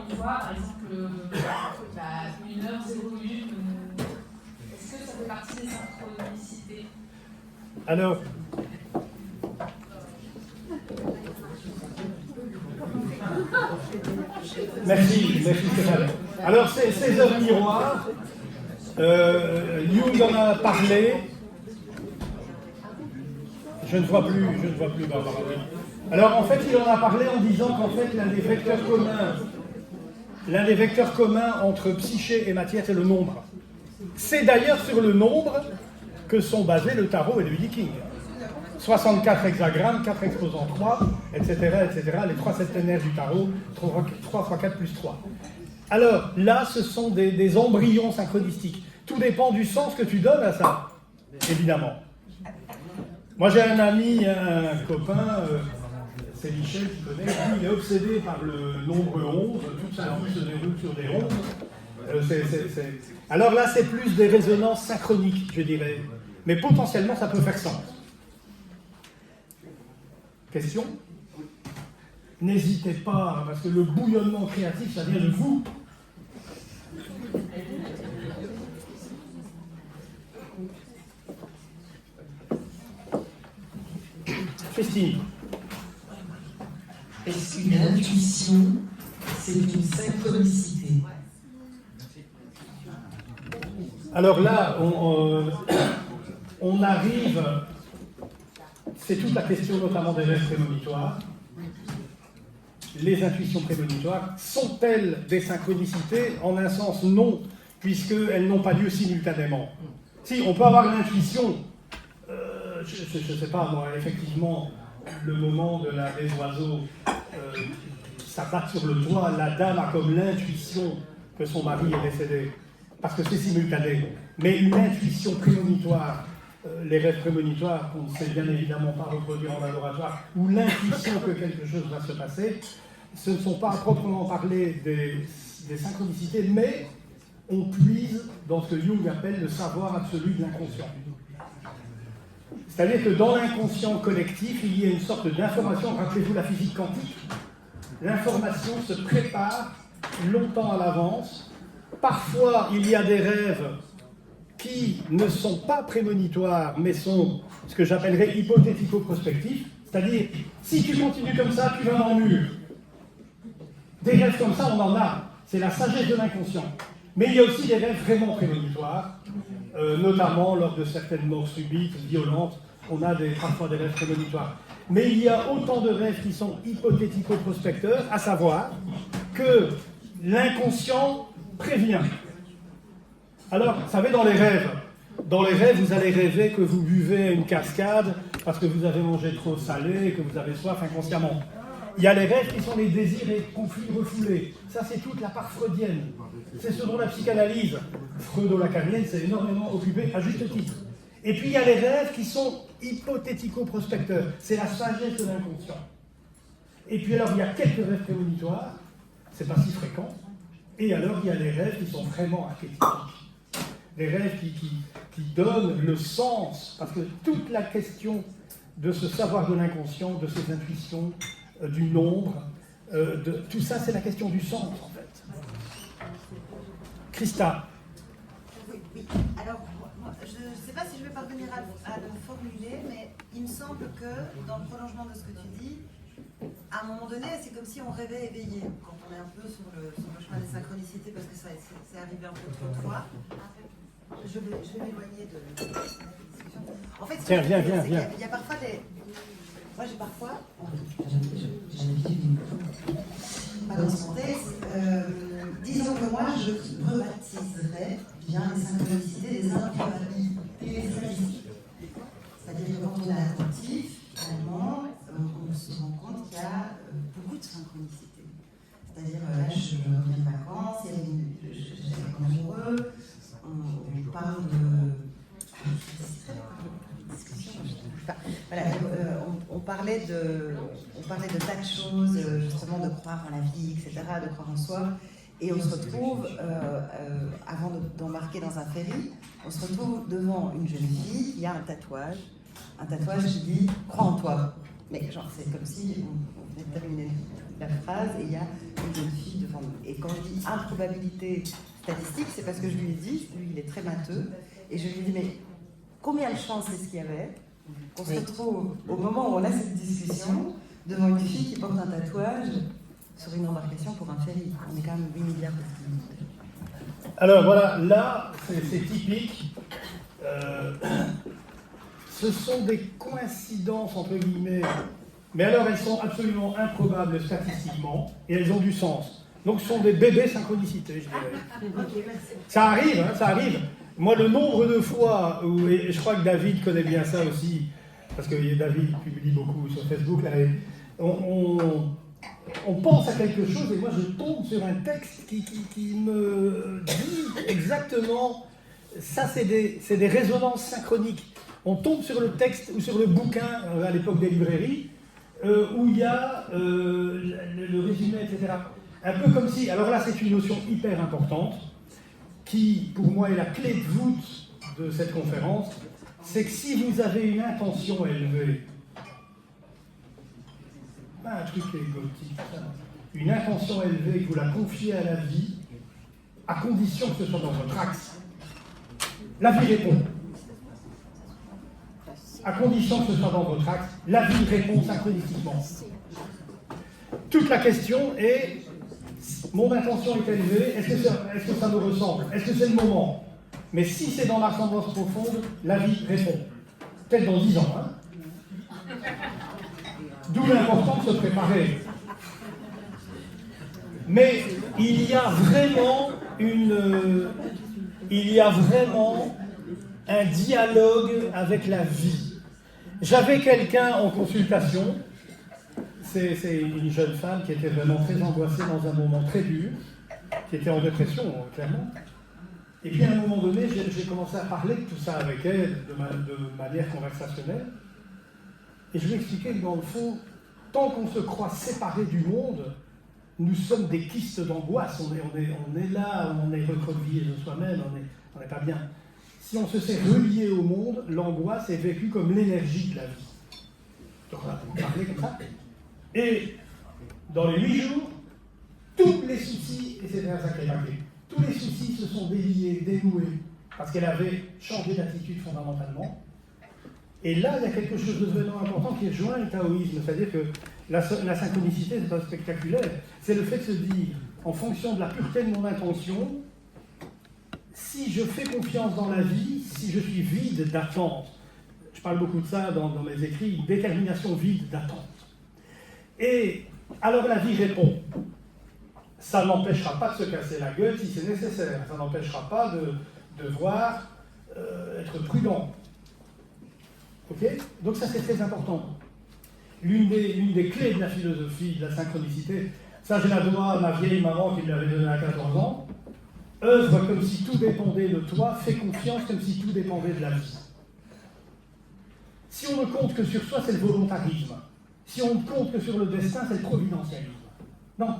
prémonitoire, par exemple, 1h01, est-ce que ça fait partie des synchronicités? Alors, merci Stéphane. Alors, ces œuvres miroirs, Jung en a parlé. Je ne vois plus, Barbara. Alors, en fait, il en a parlé en disant qu'en fait, l'un des vecteurs communs entre psyché et matière, c'est le nombre. C'est d'ailleurs sur le nombre que sont basés le tarot et le Viking. 64 hexagrammes, 4 exposants 3, etc., les 3 septénaires du tarot, 3 x 4 plus 3. Alors, là, ce sont des embryons synchronistiques. Tout dépend du sens que tu donnes à ça, évidemment. Moi, j'ai un ami, un copain, c'est Michel qui connaît, lui, il est obsédé par le nombre 11, toute sa vie se déroule sur des 11. Alors là, c'est plus des résonances synchroniques, je dirais. Mais potentiellement, ça peut faire sens. Question? N'hésitez pas, parce que le bouillonnement créatif, ça vient de vous. Christine. Est-ce qu'une intuition, c'est une synchronicité? Alors là, on arrive, c'est toute la question notamment des rêves prémonitoires. Les intuitions prémonitoires sont-elles des synchronicités? En un sens, non, puisqu'elles n'ont pas lieu simultanément. Si, on peut avoir l'intuition, je ne sais pas, moi, effectivement, le moment de la des oiseaux, ça tape sur le toit, la dame a comme l'intuition que son mari est décédé, parce que c'est simultané. Mais une intuition prémonitoire, les rêves prémonitoires, qu'on ne sait bien évidemment pas reproduire en laboratoire, ou l'intuition que quelque chose va se passer, ce ne sont pas à proprement parler des synchronicités, mais on puise dans ce que Jung appelle le savoir absolu de l'inconscient. C'est-à-dire que dans l'inconscient collectif, il y a une sorte d'information, rappelez-vous la physique quantique, l'information se prépare longtemps à l'avance. Parfois, il y a des rêves qui ne sont pas prémonitoires, mais sont ce que j'appellerais hypothético-prospectifs, c'est-à-dire, si tu continues comme ça, tu vas dans le mur. Des rêves comme ça, on en a. C'est la sagesse de l'inconscient. Mais il y a aussi des rêves vraiment prémonitoires, notamment lors de certaines morts subites, violentes, on a parfois des rêves prémonitoires. Mais il y a autant de rêves qui sont hypothético-prospecteurs, à savoir que l'inconscient prévient. Alors, vous savez, dans les rêves, vous allez rêver que vous buvez une cascade parce que vous avez mangé trop salé et que vous avez soif inconsciemment. Il y a les rêves qui sont les désirs et conflits refoulés. Ça, c'est toute la part freudienne. C'est ce dont la psychanalyse freudo-lacanienne s'est énormément occupée, à juste titre. Et puis, il y a les rêves qui sont hypothético-prospecteurs. C'est la sagesse de l'inconscient. Et puis, alors, il y a quelques rêves prémonitoires. C'est pas si fréquent. Et alors, il y a les rêves qui sont vraiment archétypiques. Des rêves qui donnent le sens. Parce que toute la question de ce savoir de l'inconscient, de ces intuitions, du nombre, tout ça, c'est la question du sens, en fait. Christa. Oui. Alors, je ne sais pas si je vais parvenir à le formuler, mais il me semble que, dans le prolongement de ce que tu dis, à un moment donné, c'est comme si on rêvait éveillé, quand on est un peu sur le chemin des synchronicités, parce que ça c'est arrivé un peu trop de fois. Je vais m'éloigner de la discussion. En fait, tiens, viens. Il y a parfois des... Moi, j'ai parfois... Pas dans son texte. Disons que moi, je rebaptiserais bien les synchronicités des improbabilités statistiques. C'est-à-dire que quand on est attentif, finalement, on se rend compte qu'il y a beaucoup de synchronicités. C'est-à-dire, là, je reviens de vacances, j'étais amoureux, on parle de... Voilà, on parlait de tas de choses, justement de croire en la vie, etc., de croire en soi, et on se retrouve, avant d'embarquer dans un ferry, on se retrouve devant une jeune fille qui a un tatouage qui dit « crois en toi ». Mais genre, c'est comme si on venait de terminer la phrase et il y a une jeune fille devant nous. Et Et quand je dis improbabilité statistique, c'est parce que je lui ai dit, lui il est très matheux, et je lui ai dit, mais combien de chances est-ce qu'il y avait qu'on se retrouve au moment où on a cette discussion devant une fille qui porte un tatouage sur une embarcation pour un ferry? On est quand même 8 milliards de personnes. Alors voilà, là, c'est typique. Ce sont des coïncidences, entre guillemets, mais alors elles sont absolument improbables statistiquement, et elles ont du sens. Donc ce sont des bébés synchronicités, je dirais. Ça arrive, hein, ça arrive. Moi, le nombre de fois, et je crois que David connaît bien ça aussi, parce que David publie beaucoup sur Facebook, là, on pense à quelque chose, et moi je tombe sur un texte qui me dit exactement, ça c'est des résonances synchroniques. On tombe sur le texte ou sur le bouquin, à l'époque des librairies, où il y a le résumé, etc. Un peu comme si, alors là c'est une notion hyper importante, qui pour moi est la clé de voûte de cette conférence, c'est que si vous avez une intention élevée, pas un truc égotique, une intention élevée, que vous la confiez à la vie, à condition que ce soit dans votre axe, la vie répond. À condition que ce soit dans votre axe, la vie répond synchroniquement. Toute la question est, mon intention est élevée, est-ce que ça me ressemble? Est-ce que c'est le moment? Mais si c'est dans la ressemblance profonde, la vie répond. Peut-être dans 10 ans, hein. D'où l'important de se préparer. Mais il y a vraiment un dialogue avec la vie. J'avais quelqu'un en consultation, c'est une jeune femme qui était vraiment très angoissée dans un moment très dur, qui était en dépression, clairement. Et puis à un moment donné, j'ai commencé à parler de tout ça avec elle, de manière conversationnelle. Et je lui expliquais que dans le fond, tant qu'on se croit séparés du monde, nous sommes des kystes d'angoisse. On est là, on est recroquevillé de soi-même, on n'est pas bien. Si on se sait relié au monde, l'angoisse est vécue comme l'énergie de la vie. Donc on va parler comme ça. Et dans les 8 jours, tous les soucis, et c'était un sacré paquet, tous les soucis se sont déliés, dénoués, parce qu'elle avait changé d'attitude fondamentalement. Et là, il y a quelque chose de vraiment important qui est joint au taoïsme, c'est-à-dire que la synchronicité, c'est pas spectaculaire, c'est le fait de se dire, en fonction de la pureté de mon intention, si je fais confiance dans la vie, si je suis vide d'attente, je parle beaucoup de ça dans mes écrits, une détermination vide d'attente. Et alors la vie répond. Ça n'empêchera pas de se casser la gueule si c'est nécessaire, ça n'empêchera pas de devoir être prudent. Ok? Donc ça c'est très important. L'une des clés de la philosophie, de la synchronicité, ça je la dois à ma vieille maman qui me l'avait donnée à 14 ans, œuvre comme si tout dépendait de toi, fais confiance comme si tout dépendait de la vie. Si on ne compte que sur soi, c'est le volontarisme. Si on ne compte que sur le destin, c'est le providentialisme. Non.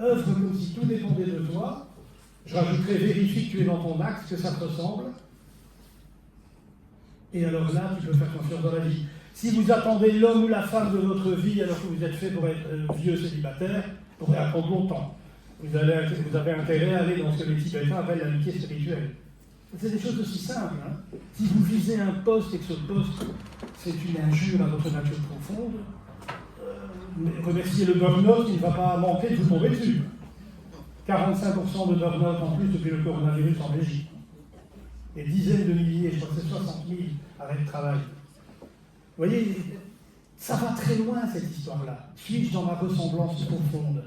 Œuvre comme si tout dépendait de toi, je rajouterai vérifie que tu es dans ton axe, que ça te ressemble, et alors là, tu peux faire confiance dans la vie. Si vous attendez l'homme ou la femme de votre vie alors que vous êtes fait pour être vieux célibataire, vous pourrez attendre longtemps. Vous avez intérêt à aller dans ce que les Tibétains appellent l'amitié spirituelle. C'est des choses aussi simples. Hein. Si vous visez un poste et que ce poste, c'est une injure à votre nature profonde, remerciez le burn-out, il ne va pas manquer de vous tomber dessus. 45% de burn-out en plus depuis le coronavirus en Belgique. Et dizaines de milliers, je crois que c'est 60 000 arrêts de travail. Vous voyez, ça va très loin cette histoire-là. Suis-je dans ma ressemblance profonde?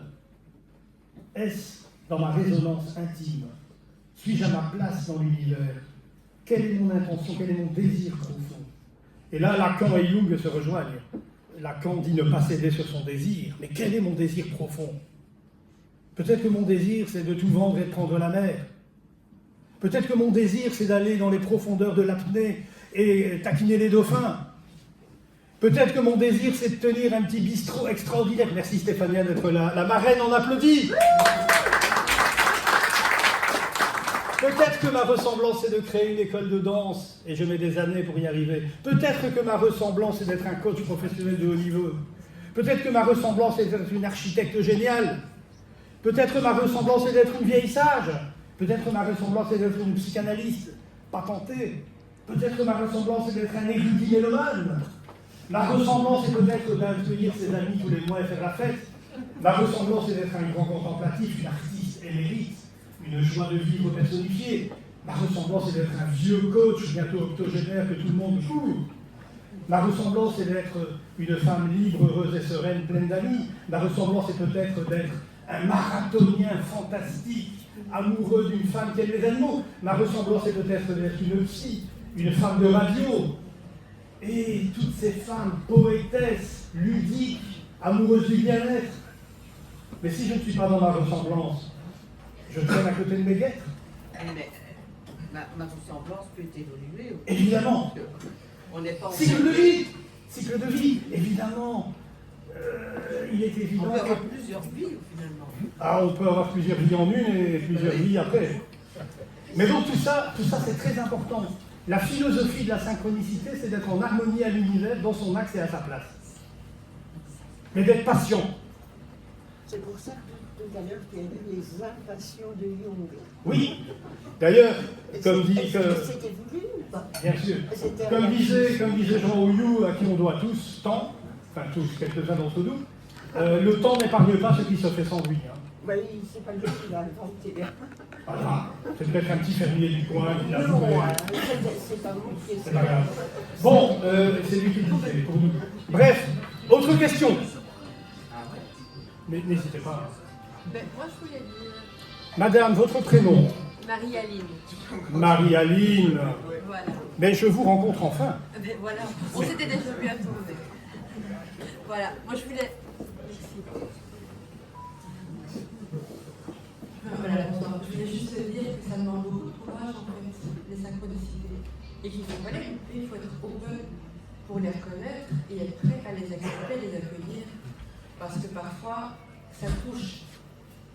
Est-ce dans ma résonance intime? Suis-je à ma place dans l'univers? Quelle est mon intention? Quel est mon désir profond? Et là, Lacan et Jung se rejoignent. Lacan dit ne pas céder sur son désir. Mais quel est mon désir profond? Peut-être que mon désir, c'est de tout vendre et de prendre la mer. Peut-être que mon désir, c'est d'aller dans les profondeurs de l'apnée et taquiner les dauphins. Peut-être que mon désir, c'est de tenir un petit bistrot extraordinaire. Merci Stéphania d'être là. La marraine en applaudit. Peut-être que ma ressemblance, c'est de créer une école de danse, et je mets des années pour y arriver. Peut-être que ma ressemblance, c'est d'être un coach professionnel de haut niveau. Peut-être que ma ressemblance, c'est d'être une architecte géniale. Peut-être ma ressemblance est d'être une vieille sage. Peut-être ma ressemblance est d'être une psychanalyste patentée. Peut-être ma ressemblance est d'être un érudit mélomane. Ma ressemblance est peut-être d'accueillir ses amis tous les mois et faire la fête. Ma ressemblance est d'être un grand contemplatif, une artiste émérite, une joie de vivre personnifiée. Ma ressemblance est d'être un vieux coach, bientôt octogénaire, que tout le monde court. Ma ressemblance est d'être une femme libre, heureuse et sereine, pleine d'amis. Ma ressemblance est peut-être d'être un marathonien fantastique, amoureux d'une femme qui aime les animaux. Ma ressemblance est peut-être d'être une psy, une femme de radio. Et toutes ces femmes poétesses, ludiques, amoureuses du bien-être. Mais si je ne suis pas dans ma ressemblance, je traîne à côté de mes guêtres. Mais ma ressemblance peut évoluer. Évidemment. On n'est pas en Cycle de vie. Cycle de vie, évidemment. Il est évident On peut avoir que... plusieurs vies, finalement. Ah, on peut avoir plusieurs vies en une et plusieurs vies après. Mais donc tout ça c'est très important. La philosophie de la synchronicité, c'est d'être en harmonie à l'univers, dans son axe et à sa place. Mais d'être patient. C'est pour ça que tout à l'heure tu as dit les impatients de Jung. Oui. D'ailleurs, comme dit Est-ce que... que c'était voulu ou pas? Bien sûr. C'était Comme disait Jean Houillou, à qui on doit tous tant, enfin tous, quelques-uns d'entre nous, le temps n'épargne pas ce qui se fait sans lui. Hein. Ben, c'est pas lui qui l'a inventé. Voilà. C'est peut-être un petit fermier du coin qui l'a Non, trouvé. c'est pas moi qui ai C'est pas grave. Bon, c'est lui qui le disait, pour nous. Bref, autre question. Mais n'hésitez pas. Ben, moi, je voulais dire Madame, votre prénom? Marie-Aline. Marie-Aline. Voilà. Mais je vous rencontre enfin. Ben, voilà. On s'était déjà vu à tourner. Voilà. Moi, je voulais... Merci. Voilà, je voulais juste dire que ça demande beaucoup de courage, en fait, les synchronicités. Et qu'il faut pas les couper, il faut être open pour les reconnaître et être prêt à les accepter, les accueillir. Parce que parfois, ça touche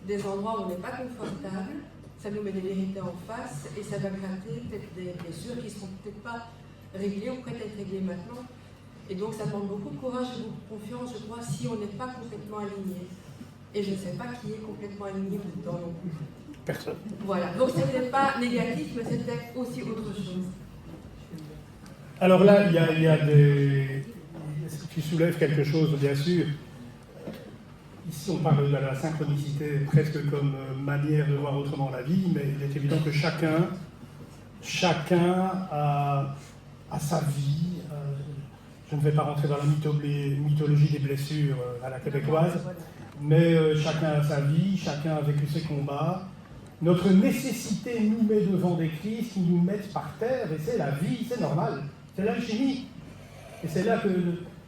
des endroits où on n'est pas confortable, ça nous met des vérités en face et ça va gratter peut-être des blessures qui ne seront peut-être pas réglées ou prêtes à être réglées maintenant. Et donc ça demande beaucoup de courage et beaucoup de confiance, je crois, si on n'est pas complètement aligné. Et je ne sais pas qui est complètement aligné dedans non plus. Personne. Voilà, donc c'était pas négatif, mais c'était aussi autre chose. Alors là, il y a des... Tu soulèves quelque chose, bien sûr. Ici, on parle de la synchronicité presque comme manière de voir autrement la vie, mais il est évident que chacun a sa vie. Je ne vais pas rentrer dans la mythologie des blessures à la québécoise, mais chacun a sa vie, chacun a vécu ses combats. Notre nécessité nous met devant des crises qui nous mettent par terre, et c'est la vie, c'est normal, c'est l'alchimie. Et c'est là que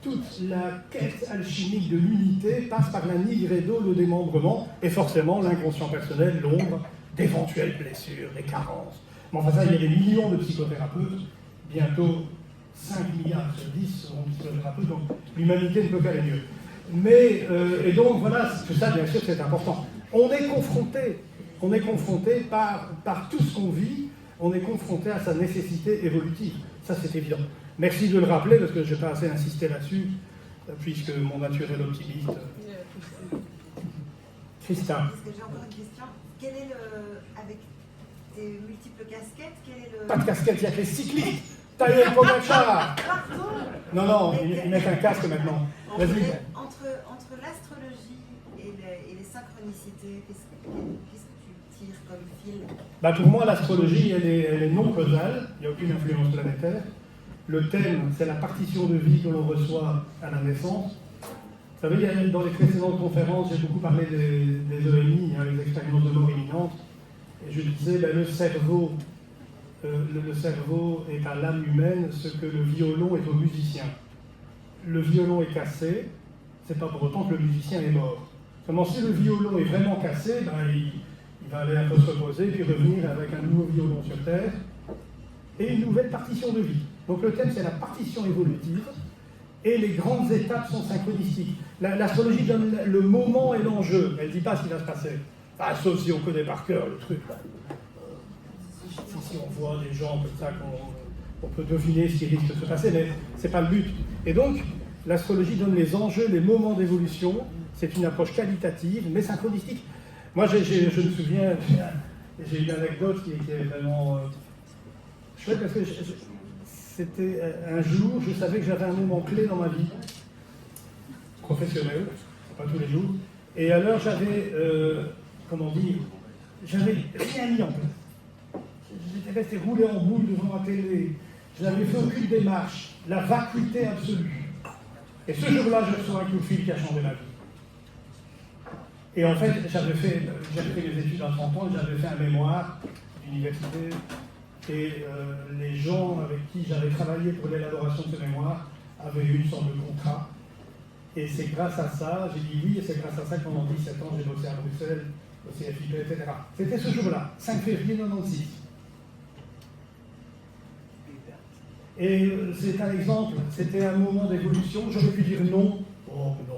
toute la quête alchimique de l'unité passe par la nigredo, le démembrement, et forcément l'inconscient personnel, l'ombre d'éventuelles blessures, des carences. Mais enfin ça, il y a des millions de psychothérapeutes, bientôt 5 milliards sur 10 seront psychothérapeutes, donc l'humanité ne peut qu'aller mieux. Mais, et donc voilà, tout ça bien sûr c'est important. On est confronté par tout ce qu'on vit, on est confronté à sa nécessité évolutive. Ça c'est évident. Merci de le rappeler parce que je n'ai pas assez insisté là-dessus, puisque mon naturel optimiste. Christa. Est-ce que j'ai encore une question? Quel est avec tes multiples casquettes, quel est le... Pas de casquette, il y a que les cyclistes. Taillé Pogacar. Pardon. Non, ils mettent un casque maintenant. Vas-y. Entre l'astrologie et les synchronicités, qu'est-ce que tu tires comme fil? Bah pour moi, l'astrologie, elle est non causale, il n'y a aucune influence planétaire. Le thème, c'est la partition de vie que l'on reçoit à la naissance. Vous savez, dans les précédentes conférences, j'ai beaucoup parlé des EMI, les expériences de mort imminente. Et je disais, le cerveau est à l'âme humaine ce que le violon est au musicien. Le violon est cassé, c'est pas pour autant que le musicien est mort. Seulement, si le violon est vraiment cassé, il va aller un peu se reposer, puis revenir avec un nouveau violon sur Terre, et une nouvelle partition de vie. Donc le thème, c'est la partition évolutive, et les grandes étapes sont synchronistiques. L'astrologie donne le moment et l'enjeu, elle ne dit pas ce qui va se passer. Ah, sauf si on connaît par cœur le truc. Là. Si on voit des gens comme ça, on peut deviner ce qui risque de se passer, mais ce n'est pas le but. Et donc, l'astrologie donne les enjeux, les moments d'évolution, c'est une approche qualitative, mais synchronistique. Moi, je me souviens, j'ai une anecdote qui est vraiment chouette parce que c'était un jour, je savais que j'avais un moment clé dans ma vie professionnelle, pas tous les jours, et alors j'avais, comment dire, j'avais rien mis en place. J'étais resté roulé en boule devant la télé, je n'avais fait aucune démarche, la vacuité absolue. Et ce jour-là, je reçois un coup de fil qui a changé ma vie. Et en fait, j'avais fait les études à 30 ans, j'avais fait un mémoire d'université, et les gens avec qui j'avais travaillé pour l'élaboration de ce mémoire avaient eu une sorte de contrat. Et c'est grâce à ça, j'ai dit oui, et c'est grâce à ça que pendant 17 ans, j'ai bossé à Bruxelles, au CFIP, etc. C'était ce jour-là, 5 février 1996. Et c'est un exemple, c'était un moment d'évolution, j'aurais pu dire non. Oh non.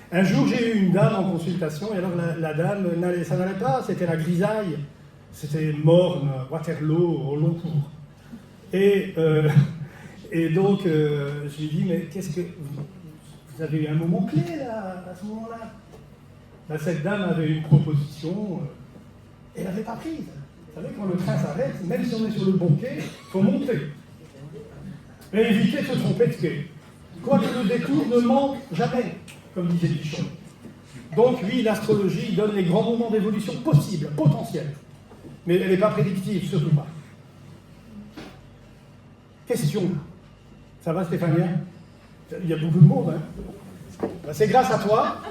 Un jour, j'ai eu une dame en consultation, et alors la dame, ça n'allait pas, c'était la grisaille, c'était morne, Waterloo, au long cours. Et donc, je lui dis, mais qu'est-ce que. Vous avez eu un moment clé, là, à ce moment-là? Ben, cette dame avait une proposition, et elle n'avait pas prise. Vous savez, quand le train s'arrête, même si on est sur le bon quai, il faut monter. Et éviter de se tromper de quai. Quoi que le détour ne manque jamais, comme disait Pichon. Donc, oui, l'astrologie donne les grands moments d'évolution possibles, potentiels. Mais elle n'est pas prédictive, surtout pas. Question. Ça va, Stéphania? Il y a beaucoup de monde, hein? Ben, c'est grâce à toi.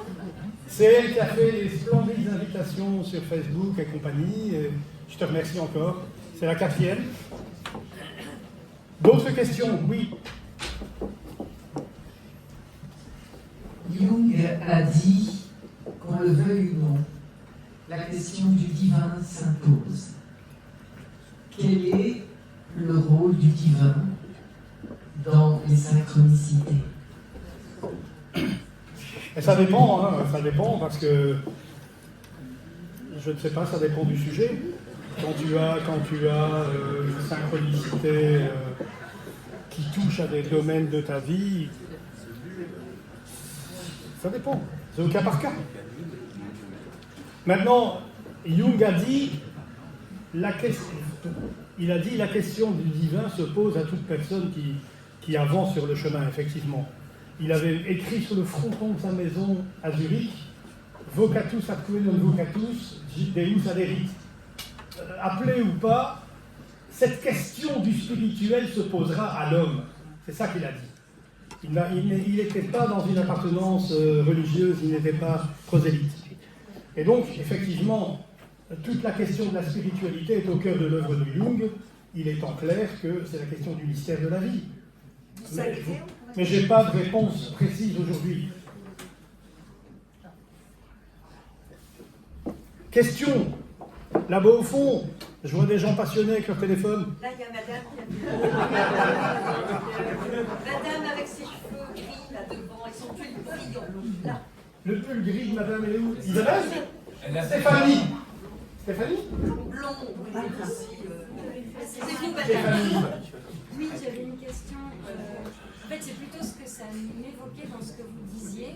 C'est elle qui a fait les splendides invitations sur Facebook et compagnie. Et je te remercie encore. C'est la 4e. D'autres questions? Oui. Jung a dit, qu'on le veuille ou non, la question du divin s'impose. Quel est le rôle du divin dans les synchronicités? Et ça dépend, hein, ça dépend parce que je ne sais pas, ça dépend du sujet. Quand tu as une synchronicité qui touche à des domaines de ta vie, ça dépend. C'est au cas par cas. Maintenant, Jung a dit la question du divin se pose à toute personne qui avance sur le chemin, effectivement. Il avait écrit sur le fronton de sa maison à Zurich, Vocatus atque non vocatus, Deus aderit. Appelé ou pas, cette question du spirituel se posera à l'homme. C'est ça qu'il a dit. Il n'était pas dans une appartenance religieuse, il n'était pas prosélyte. Et donc, effectivement, toute la question de la spiritualité est au cœur de l'œuvre de Jung. Il est en clair que c'est la question du mystère de la vie. Mais je n'ai pas de réponse précise aujourd'hui. Question. Là-bas au fond, je vois des gens passionnés avec leur téléphone. Là, il y a madame qui a madame avec ses cheveux gris, là devant, ils sont plus brillants. Là. Le pull gris de madame, elle est où? Isabelle? Stéphanie? Stéphanie? Blond, oui, aussi. C'est vous, madame. Stéphanie. Oui, j'avais une question. En fait, c'est plutôt ce que ça m'évoquait dans ce que vous disiez.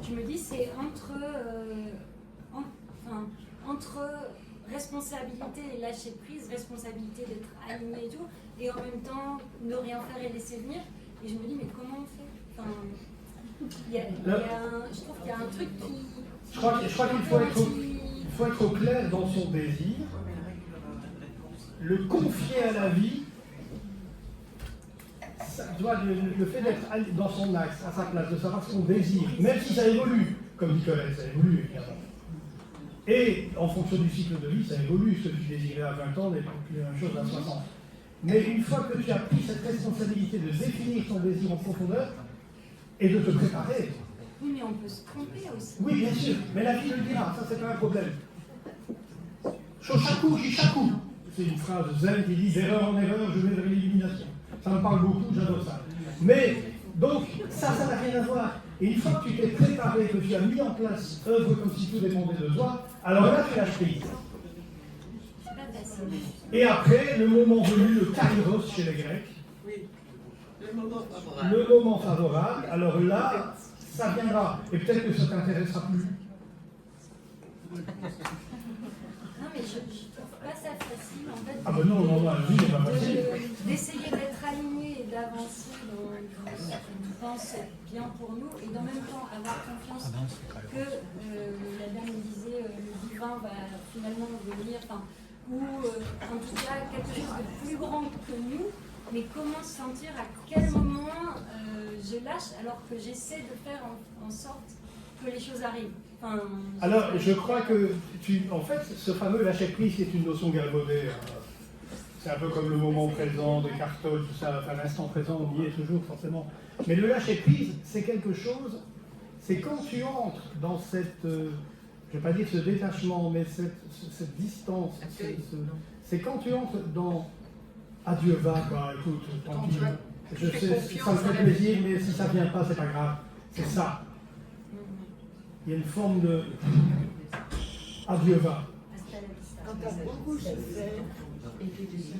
Je me dis, c'est entre responsabilité et lâcher prise, responsabilité d'être aligné et tout, et en même temps ne rien faire et laisser venir. Et je me dis, mais comment on fait? Enfin, je trouve qu'il y a un truc qui... Je crois qu'il faut être au clair dans son désir, le confier à la vie, ça doit, le fait d'être dans son axe, à sa place, de savoir ce qu'on désire, même si ça évolue, comme dit Colette, ça évolue évidemment. Et en fonction du cycle de vie, ça évolue, ce que tu désirais à 20 ans n'est plus la même chose à 60. Mais une fois que tu as pris cette responsabilité de définir ton désir en profondeur et de te préparer. Oui, mais on peut se tromper aussi. Oui, bien sûr, mais la vie le dira, ça c'est pas un problème. Shoshaku Jishaku, c'est une phrase zen qui dit d'erreur en erreur, je vais vers l'illumination. Ça me parle beaucoup, j'adore ça. Mais, donc, ça n'a rien à voir. Et une fois que tu t'es préparé, que tu as mis en place œuvre comme si tout dépendait de toi, alors là tu lâches prise. Et après, le moment venu, le kairos chez les Grecs, Oui, le moment favorable. le moment favorable, alors là, ça viendra. Et peut-être que ça ne t'intéressera plus. Non, mais je trouve pas ça facile en fait. Ah ben non, non, la vie n'est pas facile. D'essayer d'être aligné et d'avancer dans ce qu'on pense être bien pour nous et en même temps avoir confiance que la dame disait le divin va finalement venir, enfin, ou en tout cas quelque chose de plus grand que nous. Mais comment se sentir à quel moment je lâche alors que j'essaie de faire en sorte que les choses arrivent. Enfin, alors, je crois que, en fait, ce fameux lâcher-prise, c'est une notion galvaudée. C'est un peu comme le moment présent, Descartes, tout ça, enfin, l'instant présent, on y est toujours forcément. Mais le lâcher-prise, c'est quelque chose, c'est quand tu entres dans cette, je ne vais pas dire ce détachement, mais cette distance, c'est quand tu entres dans adieu va, quoi, écoute, tant pis, je sais, ça me fait plaisir, mais si ça ne vient pas, c'est pas grave, c'est ça. Il y a une forme de adieu va. Quand tu as beaucoup souffert et que tu dis,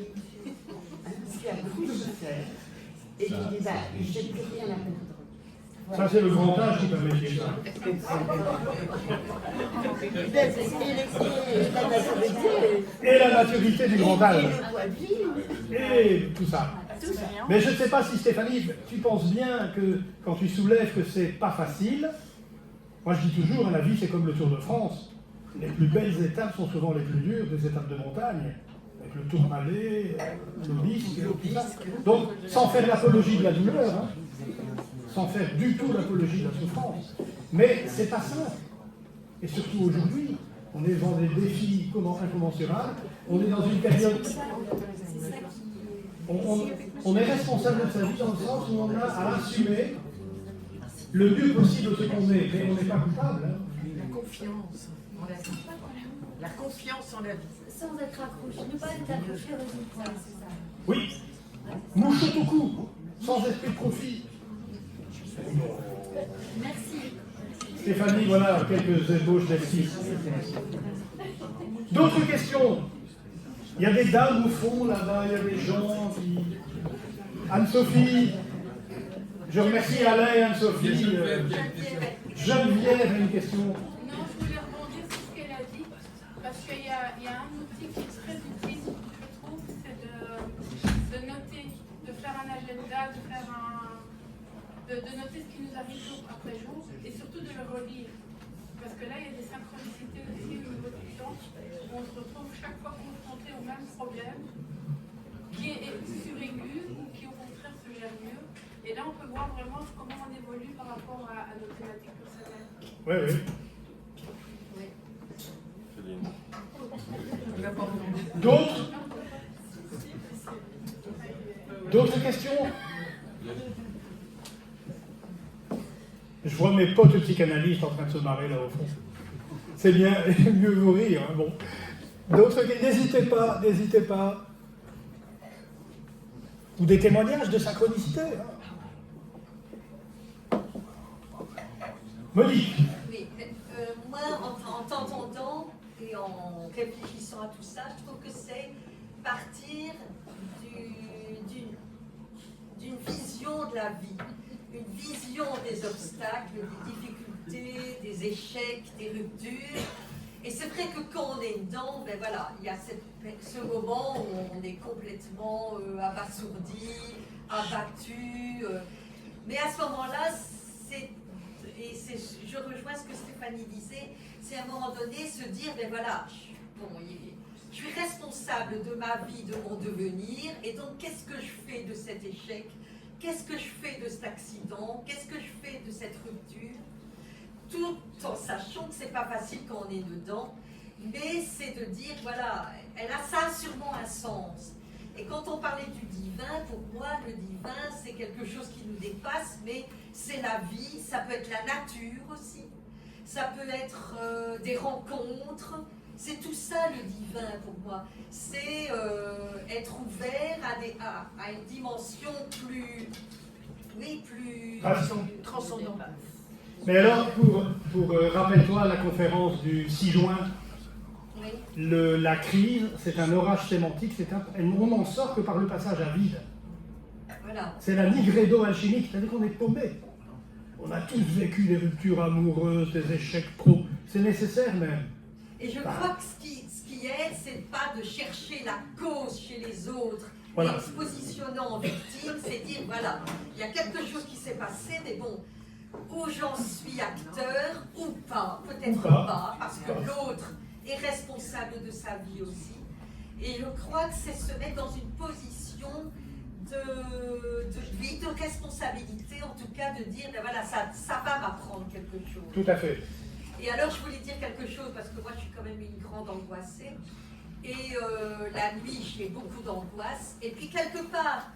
tu as beaucoup souffert et tu dis, bah, je n'ai plus rien à perdre. Ça, c'est le grand âge qui permet de dire ça. Et la maturité du grand âge. Et tout ça. Mais je ne sais pas si Stéphanie, tu penses bien que quand tu soulèves que c'est pas facile, moi je dis toujours, la vie c'est comme le Tour de France. Les plus belles étapes sont souvent les plus dures, des étapes de montagne, avec le Tourmalet, l'Obisque, tout ça. Donc, sans faire l'apologie de la douleur, hein, sans faire du tout l'apologie de la souffrance. Mais c'est pas simple. Et surtout aujourd'hui, on est devant des défis incommensurables, on est dans une période... On est responsable de sa vie dans le sens où on a à assumer le mieux possible ce qu'on est, mais on n'est pas coupable. Hein. La confiance en la vie. La confiance en la vie. sans être accroché, ne pas être accroché au résultat, c'est ça. Oui, mouche au cou, sans esprit de profit. Merci. Stéphanie, voilà quelques ébauches d'esprit. D'autres questions? Il y a des dames au fond là-bas, il y a des gens qui... Anne-Sophie, je remercie Alain et Anne-Sophie. Geneviève a une question. Non, je voulais rebondir sur ce qu'elle a dit, parce qu'il y a un outil qui est très utile, je trouve, c'est de noter, de faire un agenda, de noter ce qui nous arrive jour après jour, et surtout de le relire. Parce que là, il y a des synchronicités aussi au niveau du temps, où on se retrouve chaque fois confronté au même problème, qui est suraigu ou qui au contraire se gère mieux. Et là, on peut voir vraiment comment on évolue par rapport à nos thématiques personnelles. Oui, oui. D'autres? D'autres questions? Je vois mes potes psychanalystes en train de se marrer là au fond. C'est bien, mieux vous rire. Hein, bon. D'autres, n'hésitez pas, n'hésitez pas. Ou des témoignages de synchronicité. Hein. Monique. Oui, moi, en t'entendant et en réfléchissant à tout ça, je trouve que c'est partir d'une vision de la vie, une vision des obstacles, des difficultés, des échecs, des ruptures. Et c'est vrai que quand on est dedans, ben voilà, il y a ce moment où on est complètement abasourdi, abattu. Mais à ce moment-là, je rejoins ce que Stéphanie disait, c'est à un moment donné se dire, ben voilà, je suis responsable de ma vie, de mon devenir, et donc qu'est-ce que je fais de cet échec? Qu'est-ce que je fais de cet accident? Qu'est-ce que je fais de cette rupture? Tout en sachant que c'est pas facile quand on est dedans, mais c'est de dire, voilà, ça a sûrement un sens. Et quand on parlait du divin, pour moi, le divin, c'est quelque chose qui nous dépasse, mais c'est la vie, ça peut être la nature aussi, ça peut être des rencontres, c'est tout ça le divin pour moi. C'est être ouvert à une dimension plus transcendante. Mais alors, pour rappelle-toi la conférence du 6 juin, oui. La crise, c'est un orage sémantique, on n'en sort que par le passage à vide. Voilà. C'est la nigredo alchimique, c'est-à-dire qu'on est paumé. On a tous vécu des ruptures amoureuses, des échecs pro, c'est nécessaire même. Et je crois que ce qui aide, c'est pas de chercher la cause chez les autres, Voilà. et se positionnant en victime, c'est dire, voilà, il y a quelque chose qui s'est passé, mais bon, où j'en suis acteur ou pas, peut-être Ou pas, pas. parce que l'autre est responsable de sa vie aussi. Et je crois que c'est se mettre dans une position de responsabilité, en tout cas de dire, ben voilà, ça va m'apprendre quelque chose. Tout à fait. Et alors je voulais dire quelque chose, parce que moi je suis quand même une grande angoissée, et la nuit j'ai beaucoup d'angoisse, et puis quelque part,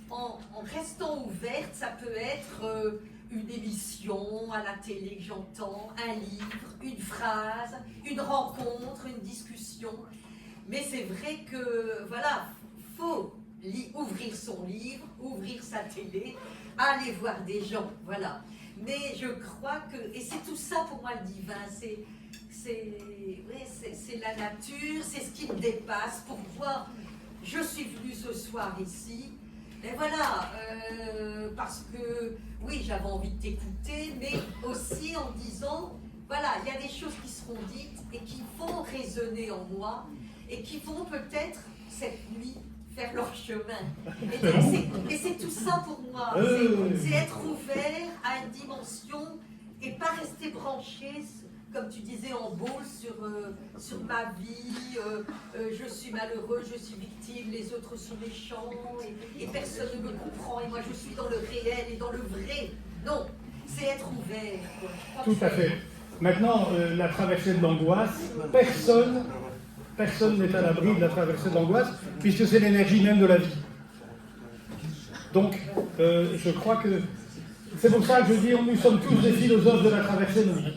en restant ouverte, ça peut être une émission à la télé que j'entends, un livre, une phrase, une rencontre, une discussion. Mais c'est vrai que, voilà, faut ouvrir son livre, ouvrir sa télé, aller voir des gens, voilà. Mais je crois que, et c'est tout ça pour moi le divin, c'est la nature, c'est ce qui me dépasse pour voir, je suis venue ce soir ici, et voilà, parce que, oui, j'avais envie de t'écouter, mais aussi en disant, voilà, il y a des choses qui seront dites et qui vont résonner en moi, et qui vont peut-être, cette nuit, faire leur chemin. Et c'est tout ça pour moi, c'est être ouvert à une dimension et pas rester branché, comme tu disais en boule, sur ma vie, je suis malheureux, je suis victime, les autres sont méchants, et personne ne me comprend, et moi je suis dans le réel et dans le vrai. Non, c'est être ouvert. Tout à fait. Maintenant, la traversée de l'angoisse, personne n'est à l'abri de la traversée de l'angoisse, puisque c'est l'énergie même de la vie. Donc, je crois que c'est pour ça que je dis, nous sommes tous des philosophes de la traversée de vie.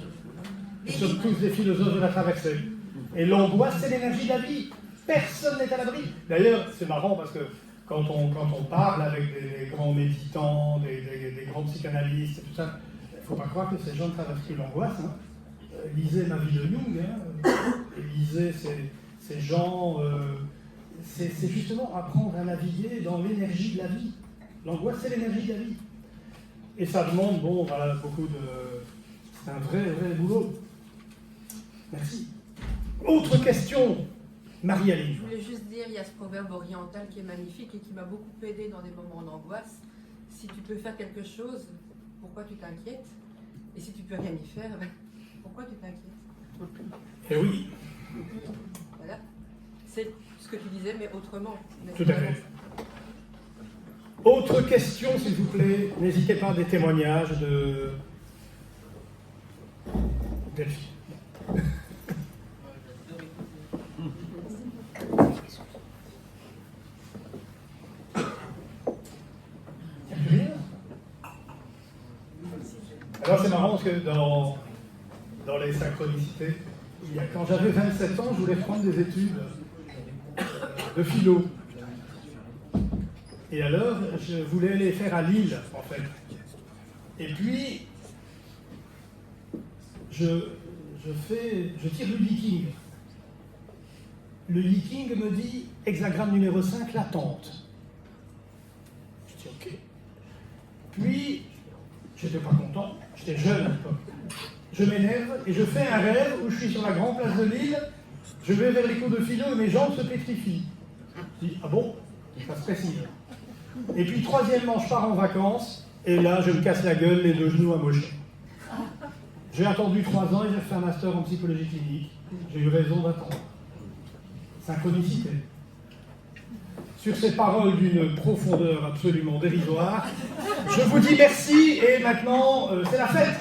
Nous sommes tous des philosophes de la traversée. Et l'angoisse, c'est l'énergie de la vie. Personne n'est à l'abri. D'ailleurs, c'est marrant parce que quand on parle avec des grands méditants, des grands psychanalystes et tout ça, il ne faut pas croire que ces gens ne traversent plus l'angoisse. Hein. Lisez Ma vie de Jung, hein, lisez ces gens. C'est justement apprendre à naviguer dans l'énergie de la vie. L'angoisse, c'est l'énergie de la vie. Et ça demande, bon, voilà, beaucoup de... C'est un vrai boulot. Merci. Autre question, Marie-Aline. Je voulais juste dire, il y a ce proverbe oriental qui est magnifique et qui m'a beaucoup aidé dans des moments d'angoisse. Si tu peux faire quelque chose, pourquoi tu t'inquiètes? Et si tu peux rien y faire, pourquoi tu t'inquiètes? Eh oui. Voilà. C'est ce que tu disais, mais autrement. Tout à fait. Autre question, s'il vous plaît. N'hésitez pas à des témoignages de Delphine. Alors c'est marrant parce que dans les synchronicités, quand j'avais 27 ans, je voulais prendre des études de philo. Et alors, je voulais les faire à Lille, en fait. Et puis, je tire le Viking. Le Viking me dit, hexagramme numéro 5, l'attente. Je dis, ok. Puis, j'étais pas content, j'étais jeune à l'époque. Je m'énerve et je fais un rêve où je suis sur la grande place de Lille, je vais vers les cours de philo et mes jambes se pétrifient. Je dis, ah bon? Ça se précise. Et puis, troisièmement, je pars en vacances, et là, je me casse la gueule, les deux genoux amochés. J'ai attendu 3 ans et j'ai fait un master en psychologie clinique. J'ai eu raison d'attendre. Synchronicité. Sur ces paroles d'une profondeur absolument dérisoire, je vous dis merci, et maintenant, c'est la fête.